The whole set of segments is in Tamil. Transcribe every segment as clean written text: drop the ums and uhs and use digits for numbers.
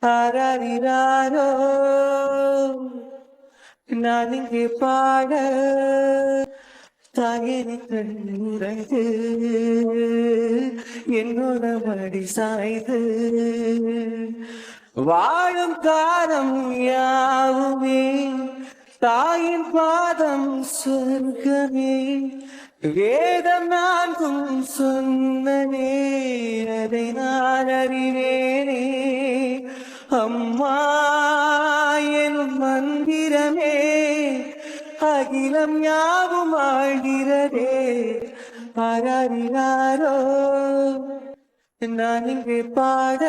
ஆராரிராரோ நான் இங்கே பாட தாயினி கண்ணுறங்கு என்னோட மடி சாய்து வாழும் காலம் யாவுமே தாயின் பாதம் சொர்க்கமே வேதம் நான்கும் சொன்னனே அதை நான் அறிவேனே அம்மா எனும் மந்திரமே அகிலம் யாவும் ஆழ்கிறதே ஆராரிராரோ நான் இங்கே பாட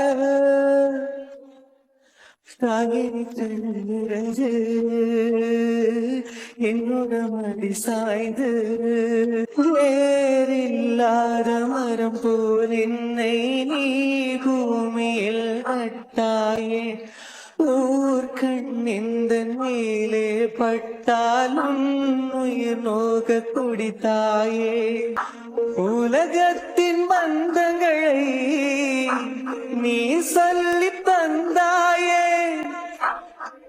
தாயினி கண்ணுறங்கு என்னோட மடி சாய்ந்து வேறில்லாத மரம் போல் என்னை நீ பூமியில் நட்டாயே ஊர்கண்ணிந்த மேலே பட்டாலும் உயிர் நோக குடித்தாயே உலகத்தின் பந்தங்களை நீ சொல்லி தந்தாயே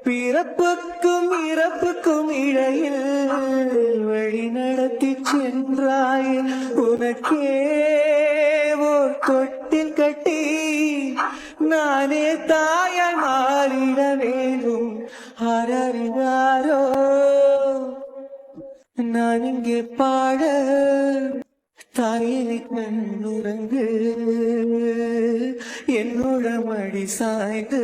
பிறப்புக்கும் இறப்புக்கும் இடையில் வழி நடத்தி சென்றாய் உனக்கே ஓர் தொட்டில் கட்டி நானே தாயாய் மாறிட வேண்டும் ஆராரிராரோ நான் இங்கே பாட தாயினி கண்ணுறங்கு என்னோட மடி சாய்ந்து